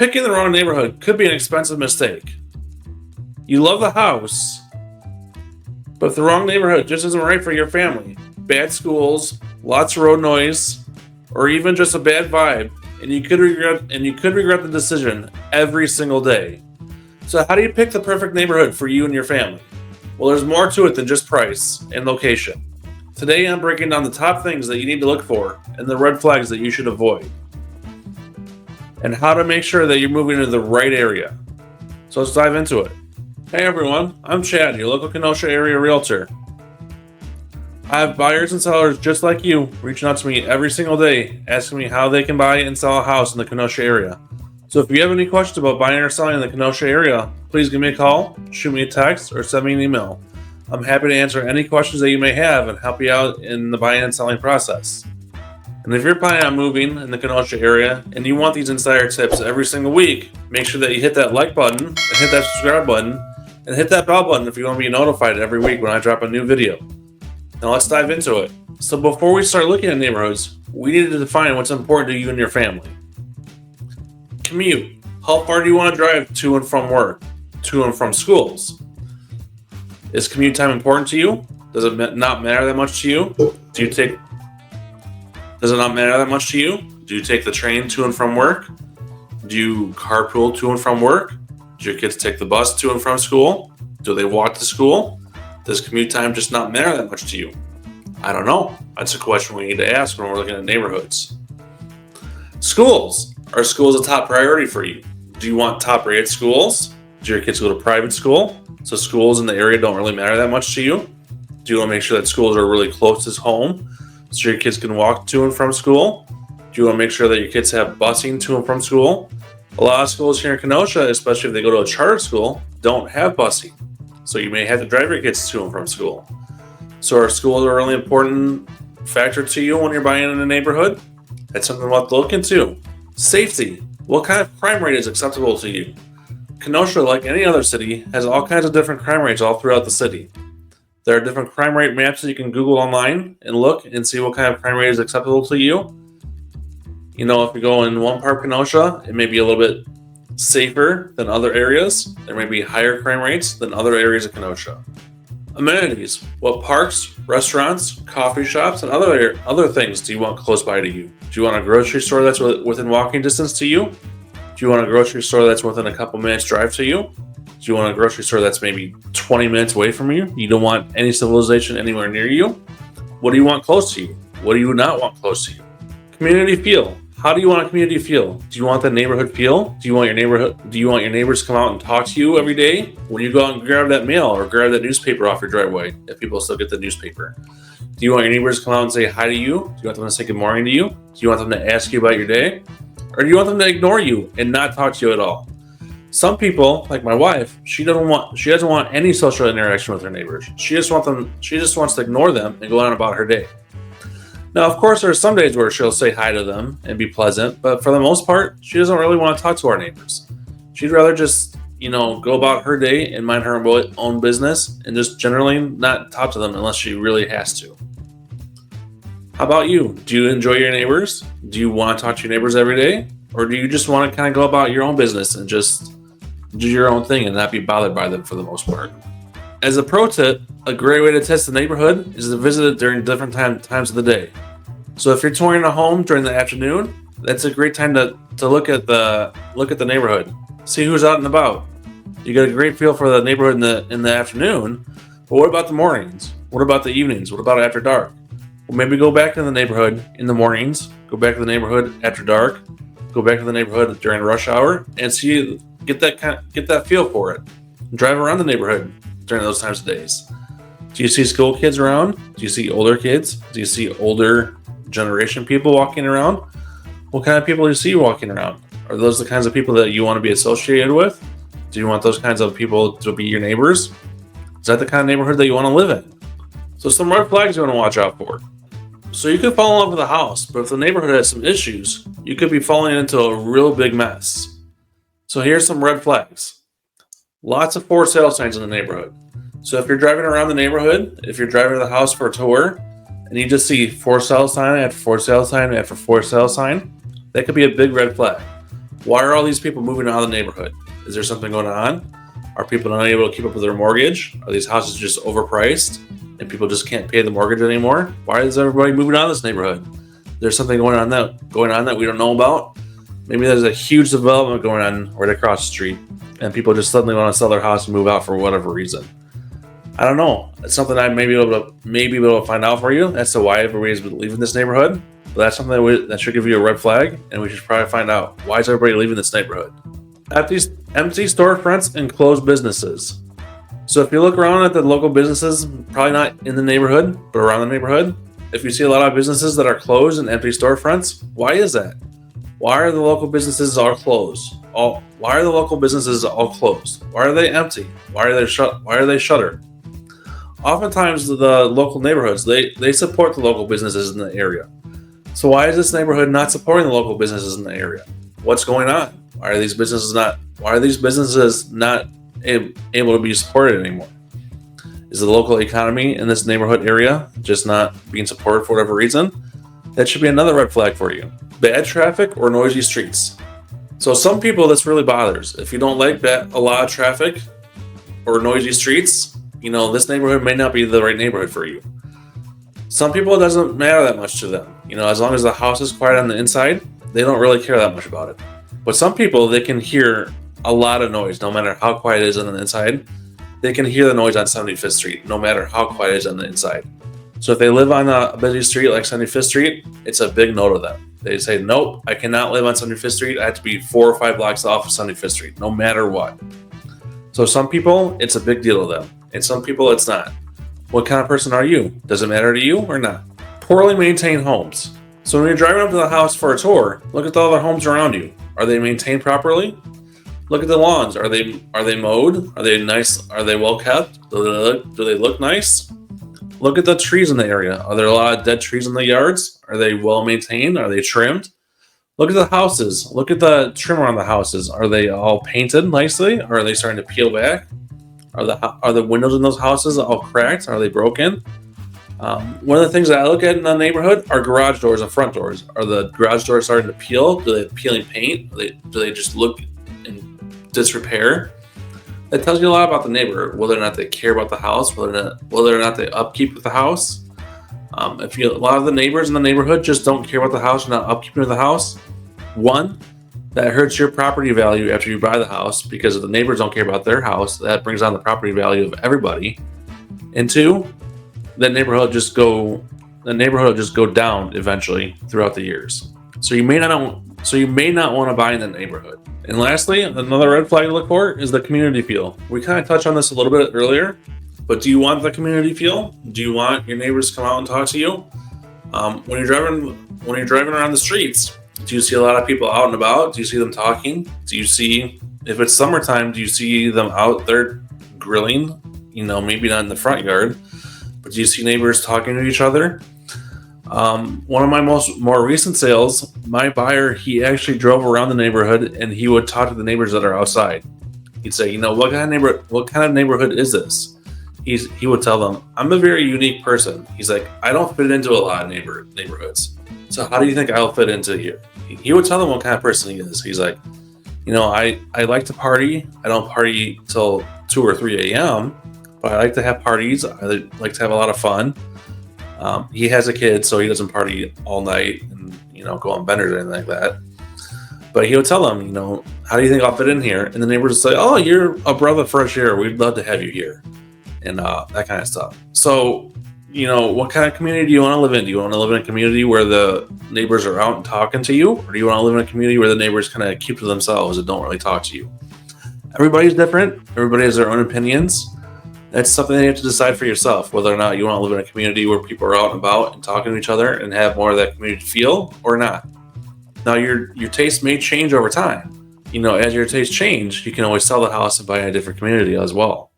Picking the wrong neighborhood could be an expensive mistake. You love the house, but if the wrong neighborhood just isn't right for your family, bad schools, lots of road noise, or even just a bad vibe, and you could regret the decision every single day. So how do you pick the perfect neighborhood for you and your family? Well, there's more to it than just price and location. Today I'm breaking down the top things that you need to look for and the red flags that you should avoid, and how to make sure that you're moving into the right area. So let's dive into it. Hey everyone, I'm Chad, your local Kenosha area realtor. I have buyers and sellers just like you reaching out to me every single day, asking me how they can buy and sell a house in the Kenosha area. So if you have any questions about buying or selling in the Kenosha area, please give me a call, shoot me a text, or send me an email. I'm happy to answer any questions that you may have and help you out in the buying and selling process. And if you're planning on moving in the Kenosha area and you want these insider tips every single week, make sure that you hit that like button and hit that subscribe button and hit that bell button if you want to be notified every week when I drop a new video. Now let's dive into it. So before we start looking at neighborhoods, we need to define what's important to you and your family. Commute. How far do you want to drive to and from work, to and from schools? Is commute time important to you? Does it not matter that much to you? Does it not matter that much to you? Do you take the train to and from work? Do you carpool to and from work? Do your kids take the bus to and from school? Do they walk to school? Does commute time just not matter that much to you? I don't know. That's a question we need to ask when we're looking at neighborhoods. Schools. Are schools a top priority for you? Do you want top-rated schools? Do your kids go to private school? So schools in the area don't really matter that much to you? Do you want to make sure that schools are really close to home so your kids can walk to and from school? Do you want to make sure that your kids have busing to and from school? A lot of schools here in Kenosha, especially if they go to a charter school, don't have busing. So you may have to drive your kids to and from school. So are schools a really important factor to you when you're buying in a neighborhood? That's something we'll have to look into. Safety. What kind of crime rate is acceptable to you? Kenosha, like any other city, has all kinds of different crime rates all throughout the city. There are different crime rate maps that you can Google online and look and see what kind of crime rate is acceptable to you. You know, if you go in one part of Kenosha, it may be a little bit safer than other areas. There may be higher crime rates than other areas of Kenosha. Amenities. What parks, restaurants, coffee shops, and other things do you want close by to you? Do you want a grocery store that's within walking distance to you? Do you want a grocery store that's within a couple minutes drive to you? Do you want a grocery store that's maybe 20 minutes away from you? You don't want any civilization anywhere near you? What do you want close to you? What do you not want close to you? Community feel. How do you want a community feel? Do you want the neighborhood feel? Do you want your neighbors to come out and talk to you every day when you go out and grab that mail or grab that newspaper off your driveway, if people still get the newspaper? Do you want your neighbors to come out and say hi to you? Do you want them to say good morning to you? Do you want them to ask you about your day? Or do you want them to ignore you and not talk to you at all? Some people, like my wife, she doesn't want any social interaction with her neighbors. She just wants to ignore them and go on about her day. Now, of course, there are some days where she'll say hi to them and be pleasant, but for the most part, she doesn't really want to talk to our neighbors. She'd rather just, go about her day and mind her own business and just generally not talk to them unless she really has to. How about you? Do you enjoy your neighbors? Do you want to talk to your neighbors every day? Or do you just want to kind of go about your own business and just do your own thing and not be bothered by them for the most part? As a pro tip, a great way to test the neighborhood is to visit it during different times of the day. So if you're touring a home during the afternoon, that's a great time to look at the neighborhood. See who's out and about. You get a great feel for the neighborhood in the afternoon, but what about the mornings? What about the evenings? What about after dark? Well, maybe go back to the neighborhood in the mornings, go back to the neighborhood after dark, go back to the neighborhood during rush hour, and get that feel for it. Drive around the neighborhood during those times of days. Do you see school kids around? Do you see older kids? Do you see older generation people walking around? What kind of people do you see walking around? Are those the kinds of people that you want to be associated with? Do you want those kinds of people to be your neighbors? Is that the kind of neighborhood that you want to live in? So some red flags you want to watch out for. So you could fall in love with a house, but if the neighborhood has some issues, you could be falling into a real big mess. So here's some red flags. Lots of for sale signs in the neighborhood. So if you're driving around the neighborhood, if you're driving to the house for a tour, and you just see for sale sign after for sale sign after for sale sign, that could be a big red flag. Why are all these people moving out of the neighborhood? Is there something going on? Are people not able to keep up with their mortgage? Are these houses just overpriced and people just can't pay the mortgage anymore? Why is everybody moving out of this neighborhood? There's something going on that we don't know about. Maybe there's a huge development going on right across the street and people just suddenly want to sell their house and move out for whatever reason. I don't know. It's something I may be able to find out for you as to why everybody's leaving this neighborhood. But that's something that should give you a red flag, and we should probably find out why is everybody leaving this neighborhood. Empty storefronts and closed businesses. So if you look around at the local businesses, probably not in the neighborhood, but around the neighborhood, if you see a lot of businesses that are closed and empty storefronts, why is that? Why are the local businesses all closed? Why are the local businesses all closed? Why are they empty? Why are they shuttered? Oftentimes, the local neighborhoods they support the local businesses in the area. So why is this neighborhood not supporting the local businesses in the area? What's going on? Why are these businesses not able to be supported anymore? Is the local economy in this neighborhood area just not being supported for whatever reason? That should be another red flag for you. Bad traffic or noisy streets. So some people this really bothers. If you don't like a lot of traffic or noisy streets, this neighborhood may not be the right neighborhood for you. Some people, it doesn't matter that much to them. As long as the house is quiet on the inside, they don't really care that much about it. But some people, they can hear a lot of noise, no matter how quiet it is on the inside. They can hear the noise on 75th Street, no matter how quiet it is on the inside. So if they live on a busy street like 75th Street, it's a big no to them. They say, nope, I cannot live on 75th Street. I have to be 4 or 5 blocks off of 75th Street, no matter what. So some people, it's a big deal to them. And some people, it's not. What kind of person are you? Does it matter to you or not? Poorly maintained homes. So when you're driving up to the house for a tour, look at the other homes around you. Are they maintained properly? Look at the lawns. Are they mowed? Are they nice? Are they well kept? Do they look nice? Look at the trees in the area. Are there a lot of dead trees in the yards? Are they well maintained? Are they trimmed? Look at the houses. Look at the trim around the houses. Are they all painted nicely? Or are they starting to peel back? Are the windows in those houses all cracked? Are they broken? One of the things that I look at in the neighborhood are garage doors and front doors. Are the garage doors starting to peel? Do they have peeling paint? Do they just look in disrepair? That tells you a lot about the neighborhood, whether or not they care about the house, whether or not they upkeep with the house. If a lot of the neighbors in the neighborhood just don't care about the house, not upkeeping of the house, one, that hurts your property value after you buy the house, because if the neighbors don't care about their house, that brings down the property value of everybody. And two, the neighborhood will just go down eventually throughout the years. So you may not want to buy in the neighborhood. And lastly, another red flag to look for is the community feel. We kind of touched on this a little bit earlier, but do you want the community feel? Do you want your neighbors to come out and talk to you? When you're driving around the streets, do you see a lot of people out and about? Do you see them talking? If it's summertime, do you see them out there grilling? Maybe not in the front yard, but do you see neighbors talking to each other? One of my more recent sales, my buyer, he actually drove around the neighborhood and he would talk to the neighbors that are outside. He'd say, what kind of neighborhood is this? He would tell them, I'm a very unique person. He's like, I don't fit into a lot of neighborhoods. So how do you think I'll fit into here? He would tell them what kind of person he is. He's like, I like to party. I don't party till 2 or 3 a.m., but I like to have parties. I like to have a lot of fun. He has a kid, so he doesn't party all night and, go on benders or anything like that. But he would tell them, how do you think I'll fit in here? And the neighbors would say, oh, you're a breath of fresh air. We'd love to have you here. And that kind of stuff. So, what kind of community do you want to live in? Do you want to live in a community where the neighbors are out and talking to you? Or do you want to live in a community where the neighbors kind of keep to themselves and don't really talk to you? Everybody's different. Everybody has their own opinions. That's something that you have to decide for yourself, whether or not you want to live in a community where people are out and about and talking to each other and have more of that community feel or not. Now, your taste may change over time. As your tastes change, you can always sell the house and buy in a different community as well.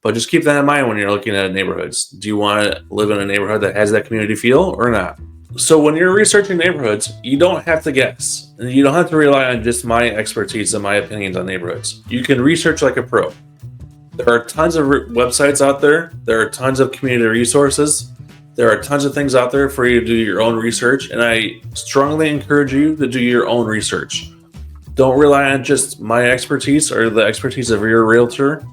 But just keep that in mind when you're looking at neighborhoods. Do you want to live in a neighborhood that has that community feel or not? So when you're researching neighborhoods, you don't have to guess. And you don't have to rely on just my expertise and my opinions on neighborhoods. You can research like a pro. There are tons of websites out there. There are tons of community resources. There are tons of things out there for you to do your own research. And I strongly encourage you to do your own research. Don't rely on just my expertise or the expertise of your realtor.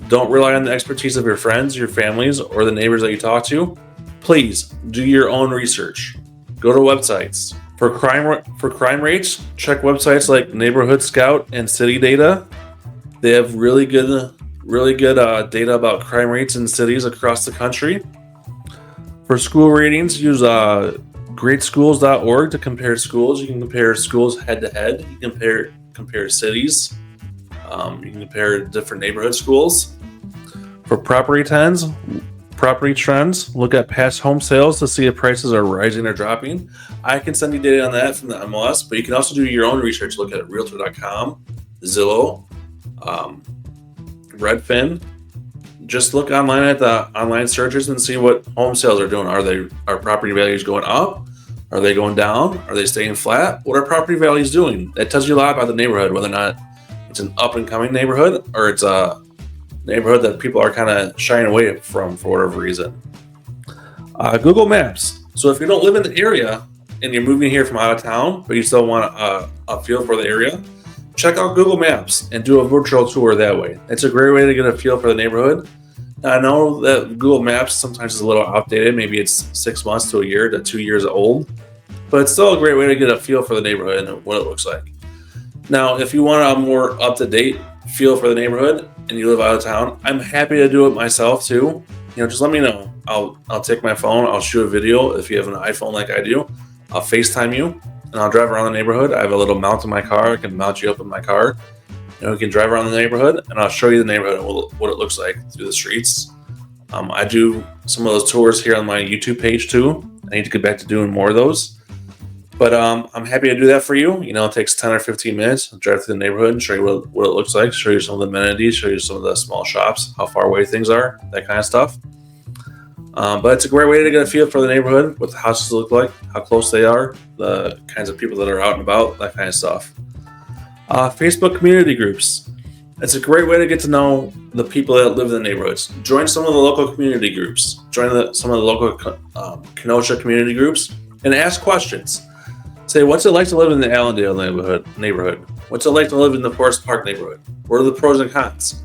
Don't rely on the expertise of your friends, your families, or the neighbors that you talk to. Please do your own research. Go to websites. For crime rates, check websites like Neighborhood Scout and City Data. They have really good data about crime rates in cities across the country. For school ratings, use greatschools.org to compare schools. You can compare schools head to head. You can compare cities. You can compare different neighborhood schools. For property trends, look at past home sales to see if prices are rising or dropping. I can send you data on that from the MLS, but you can also do your own research. Look at Realtor.com, Zillow, Redfin. Just look online at the online searches and see what home sales are doing. Are property values going up? Are they going down? Are they staying flat? What are property values doing? That tells you a lot about the neighborhood, whether or not it's an up and coming neighborhood or it's a neighborhood that people are kind of shying away from for whatever reason. Google Maps. So if you don't live in the area and you're moving here from out of town, but you still want a feel for the area, check out Google Maps and do a virtual tour that way. It's a great way to get a feel for the neighborhood. Now, I know that Google Maps sometimes is a little outdated. Maybe it's 6 months to a year to 2 years old, but it's still a great way to get a feel for the neighborhood and what it looks like. Now, if you want a more up-to-date feel for the neighborhood and you live out of town, I'm happy to do it myself too. Just let me know. I'll take my phone, I'll shoot a video. If you have an iPhone like I do, I'll FaceTime you and I'll drive around the neighborhood. I have a little mount in my car. I can mount you up in my car and we can drive around the neighborhood and I'll show you the neighborhood and what it looks like through the streets. I do some of those tours here on my YouTube page too. I need to get back to doing more of those. But I'm happy to do that for you. It takes 10 or 15 minutes. I'll drive through the neighborhood and show you what it looks like, show you some of the amenities, show you some of the small shops, how far away things are, that kind of stuff. But it's a great way to get a feel for the neighborhood, what the houses look like, how close they are, the kinds of people that are out and about, that kind of stuff. Facebook community groups. It's a great way to get to know the people that live in the neighborhoods. Join some of the local community groups. Join some of the local Kenosha community groups and ask questions. Say, what's it like to live in the Allendale neighborhood? What's it like to live in the Forest Park neighborhood? What are the pros and cons?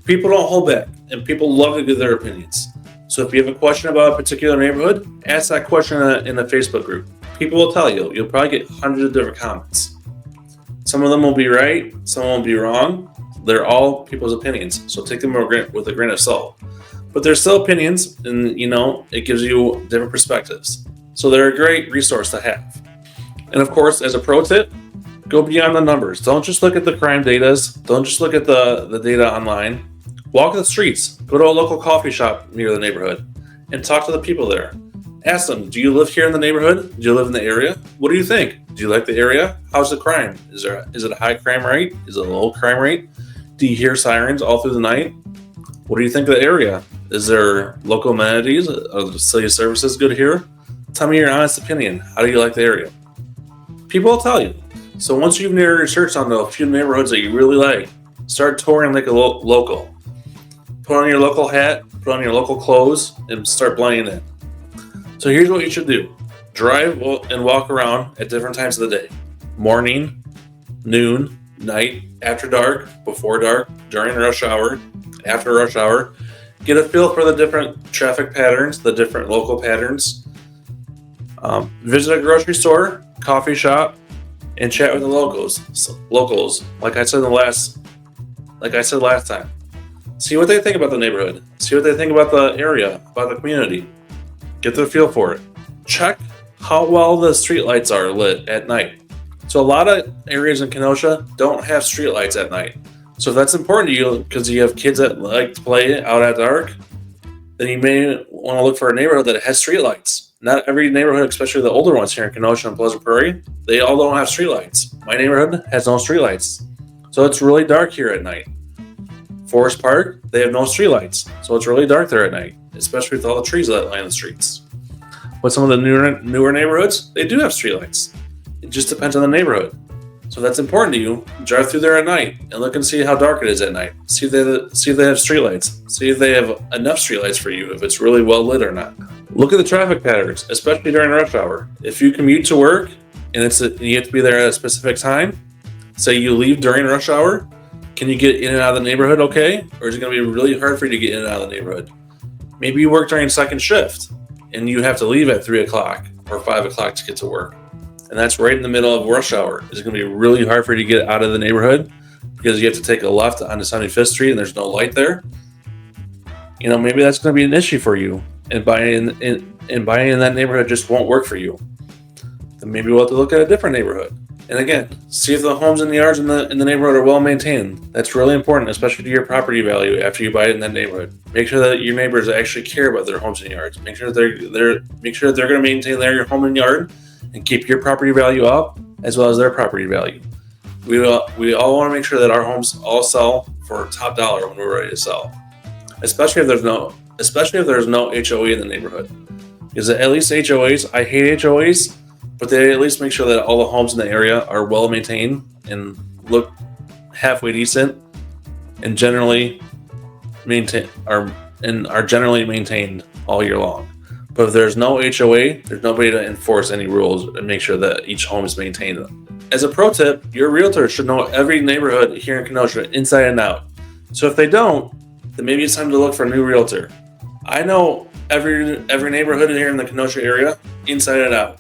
People don't hold back, and people love to give their opinions. So if you have a question about a particular neighborhood, ask that question in a Facebook group. People will tell you. You'll probably get hundreds of different comments. Some of them will be right, some will be wrong. They're all people's opinions, so take them with a grain of salt. But they're still opinions, and it gives you different perspectives. So they're a great resource to have. And of course, as a pro tip, go beyond the numbers. Don't just look at the crime data. Don't just look at the data online. Walk the streets. Go to a local coffee shop near the neighborhood and talk to the people there. Ask them, do you live here in the neighborhood? Do you live in the area? What do you think? Do you like the area? How's the crime? Is it a high crime rate? Is it a low crime rate? Do you hear sirens all through the night? What do you think of the area? Is there local amenities? Are the city services good here? Tell me your honest opinion. How do you like the area? People will tell you. So once you've narrowed your search on a few neighborhoods that you really like, start touring like a local. Put on your local hat, put on your local clothes, and start blending in. So here's what you should do. Drive and walk around at different times of the day. Morning, noon, night, after dark, before dark, during rush hour, after rush hour. Get a feel for the different traffic patterns, the different local patterns. Visit a grocery store, coffee shop, and chat with the locals. Like I said last time. See what they think about the neighborhood. See what they think about the area, about the community. Get their feel for it. Check how well the streetlights are lit at night. So a lot of areas in Kenosha don't have streetlights at night. So if that's important to you because you have kids that like to play out at dark, then you may want to look for a neighborhood that has streetlights. Not every neighborhood, especially the older ones here in Kenosha and Pleasant Prairie, they all don't have streetlights. My neighborhood has no streetlights. So it's really dark here at night. Forest Park, they have no streetlights. So it's really dark there at night, especially with all the trees that line the streets. But some of the newer neighborhoods, they do have streetlights. It just depends on the neighborhood. So that's important to you. Drive through there at night and look and see how dark it is at night. See if they have streetlights. See if they have enough streetlights for you, if it's really well lit or not. Look at the traffic patterns, especially during rush hour. If you commute to work and you have to be there at a specific time, say you leave during rush hour, can you get in and out of the neighborhood okay? Or is it going to be really hard for you to get in and out of the neighborhood? Maybe you work during second shift and you have to leave at 3 o'clock or 5 o'clock to get to work. And that's right in the middle of rush hour. Is it going to be really hard for you to get out of the neighborhood because you have to take a left onto 75th Street and there's no light there? Maybe that's going to be an issue for you, and buying in that neighborhood just won't work for you. Then maybe we'll have to look at a different neighborhood. And again, see if the homes and the yards in the neighborhood are well maintained. That's really important, especially to your property value after you buy it in that neighborhood. Make sure that your neighbors actually care about their homes and yards. Make sure that they're going to maintain their home and yard and keep your property value up as well as their property value. We all want to make sure that our homes all sell for top dollar when we're ready to sell. Especially if there's no HOA in the neighborhood. Because at least HOAs, I hate HOAs, but they at least make sure that all the homes in the area are well maintained and look halfway decent and are generally maintained all year long. But if there's no HOA, there's nobody to enforce any rules and make sure that each home is maintained. As a pro tip, your realtor should know every neighborhood here in Kenosha inside and out. So if they don't, then maybe it's time to look for a new realtor. I know every neighborhood here in the Kenosha area, inside and out.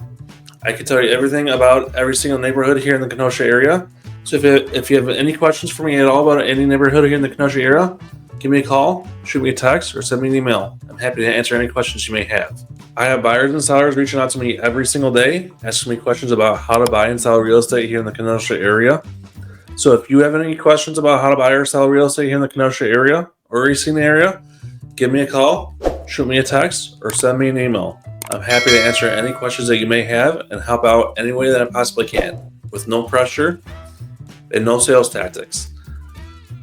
I can tell you everything about every single neighborhood here in the Kenosha area. So if you have any questions for me at all about any neighborhood here in the Kenosha area, give me a call, shoot me a text, or send me an email. I'm happy to answer any questions you may have. I have buyers and sellers reaching out to me every single day, asking me questions about how to buy and sell real estate here in the Kenosha area. So if you have any questions about how to buy or sell real estate here in the Kenosha area or Eastern area, give me a call, shoot me a text, or send me an email. I'm happy to answer any questions that you may have and help out any way that I possibly can, with no pressure and no sales tactics.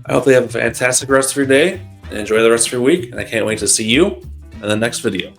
I hope you have a fantastic rest of your day and enjoy the rest of your week, and I can't wait to see you in the next video.